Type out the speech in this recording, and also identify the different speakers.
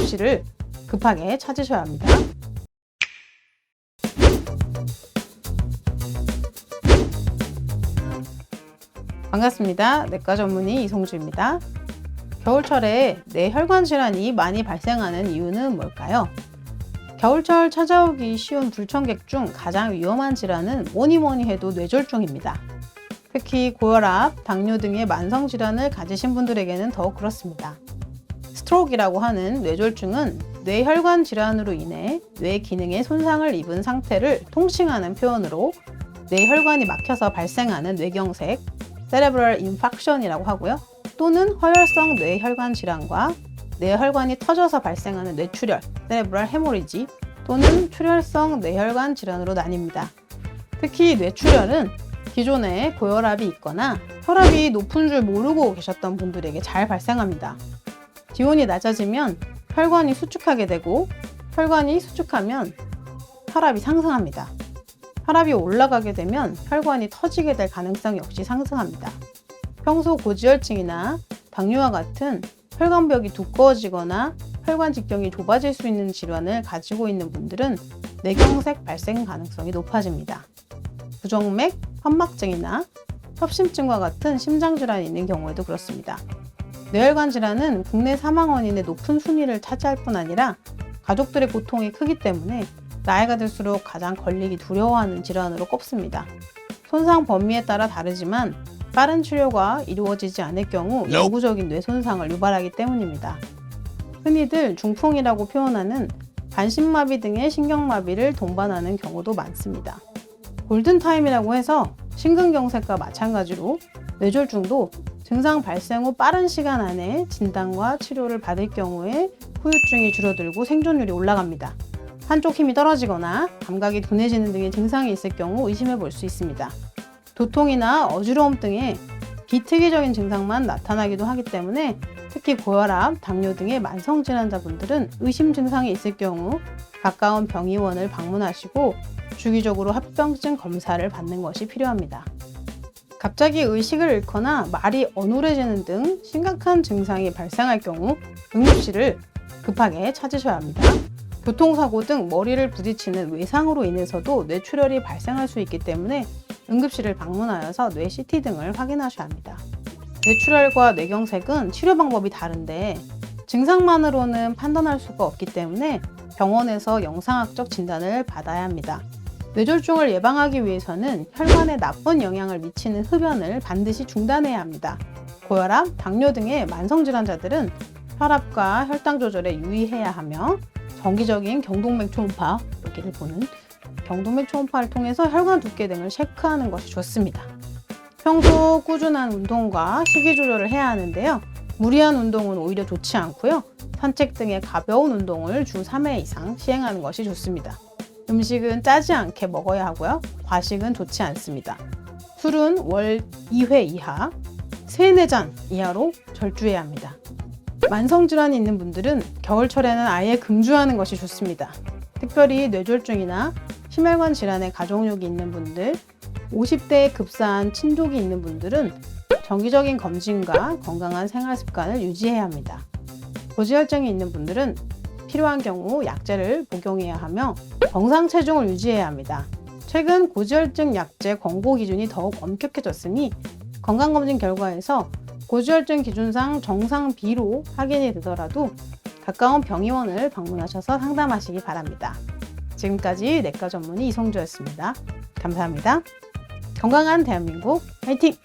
Speaker 1: 응급실을 급하게 찾으셔야 합니다. 반갑습니다. 내과 전문의 이송주입니다. 겨울철에 뇌혈관 질환이 많이 발생하는 이유는 뭘까요? 겨울철 찾아오기 쉬운 불청객 중 가장 위험한 질환은 뭐니 해도 뇌졸중입니다. 특히 고혈압, 당뇨 등의 만성 질환을 가지신 분들에게는 더욱 그렇습니다. 스트로크라고 하는 뇌졸중은 뇌혈관 질환으로 인해 뇌 기능에 손상을 입은 상태를 통칭하는 표현으로 뇌혈관이 막혀서 발생하는 뇌경색, Cerebral Infarction이라고 하고요. 또는 허혈성 뇌혈관 질환과 뇌혈관이 터져서 발생하는 뇌출혈, Cerebral Hemorrhage 또는 출혈성 뇌혈관 질환으로 나뉩니다. 특히 뇌출혈은 기존에 고혈압이 있거나 혈압이 높은 줄 모르고 계셨던 분들에게 잘 발생합니다. 기온이 낮아지면 혈관이 수축하게 되고 혈관이 수축하면 혈압이 상승합니다. 혈압이 올라가게 되면 혈관이 터지게 될 가능성이 역시 상승합니다. 평소 고지혈증이나 당뇨와 같은 혈관벽이 두꺼워지거나 혈관 직경이 좁아질 수 있는 질환을 가지고 있는 분들은 뇌경색 발생 가능성이 높아집니다. 부정맥, 현막증이나 협심증과 같은 심장질환이 있는 경우에도 그렇습니다. 뇌혈관 질환은 국내 사망 원인의 높은 순위를 차지할 뿐 아니라 가족들의 고통이 크기 때문에 나이가 들수록 가장 걸리기 두려워하는 질환으로 꼽습니다. 손상 범위에 따라 다르지만 빠른 치료가 이루어지지 않을 경우 영구적인 뇌 손상을 유발하기 때문입니다. 흔히들 중풍이라고 표현하는 반신마비 등의 신경마비를 동반하는 경우도 많습니다. 골든타임이라고 해서 심근경색과 마찬가지로 뇌졸중도 증상 발생 후 빠른 시간 안에 진단과 치료를 받을 경우에 후유증이 줄어들고 생존율이 올라갑니다. 한쪽 힘이 떨어지거나 감각이 둔해지는 등의 증상이 있을 경우 의심해 볼 수 있습니다. 두통이나 어지러움 등의 비특이적인 증상만 나타나기도 하기 때문에 특히 고혈압, 당뇨 등의 만성 질환자분들은 의심 증상이 있을 경우 가까운 병의원을 방문하시고 주기적으로 합병증 검사를 받는 것이 필요합니다. 갑자기 의식을 잃거나 말이 어눌해지는 등 심각한 증상이 발생할 경우 응급실을 급하게 찾으셔야 합니다. 교통사고 등 머리를 부딪히는 외상으로 인해서도 뇌출혈이 발생할 수 있기 때문에 응급실을 방문하여서 뇌 CT 등을 확인하셔야 합니다. 뇌출혈과 뇌경색은 치료 방법이 다른데 증상만으로는 판단할 수가 없기 때문에 병원에서 영상학적 진단을 받아야 합니다. 뇌졸중을 예방하기 위해서는 혈관에 나쁜 영향을 미치는 흡연을 반드시 중단해야 합니다. 고혈압, 당뇨 등의 만성질환자들은 혈압과 혈당 조절에 유의해야 하며 정기적인 경동맥 초음파, 여기를 보는 경동맥 초음파를 통해서 혈관 두께 등을 체크하는 것이 좋습니다. 평소 꾸준한 운동과 식이 조절을 해야 하는데요. 무리한 운동은 오히려 좋지 않고요. 산책 등의 가벼운 운동을 주 3회 이상 시행하는 것이 좋습니다. 음식은 짜지 않게 먹어야 하고요. 과식은 좋지 않습니다. 술은 월 2회 이하, 3, 4잔 이하로 절주해야 합니다. 만성질환이 있는 분들은 겨울철에는 아예 금주하는 것이 좋습니다. 특별히 뇌졸중이나 심혈관 질환의 가족력이 있는 분들, 50대에 급사한 친족이 있는 분들은 정기적인 검진과 건강한 생활 습관을 유지해야 합니다. 고지혈증이 있는 분들은 필요한 경우 약제를 복용해야 하며 정상 체중을 유지해야 합니다. 최근 고지혈증 약제 권고 기준이 더욱 엄격해졌으니 건강검진 결과에서 고지혈증 기준상 정상 B로 확인이 되더라도 가까운 병의원을 방문하셔서 상담하시기 바랍니다. 지금까지 내과 전문의 이송주였습니다. 감사합니다. 건강한 대한민국 화이팅!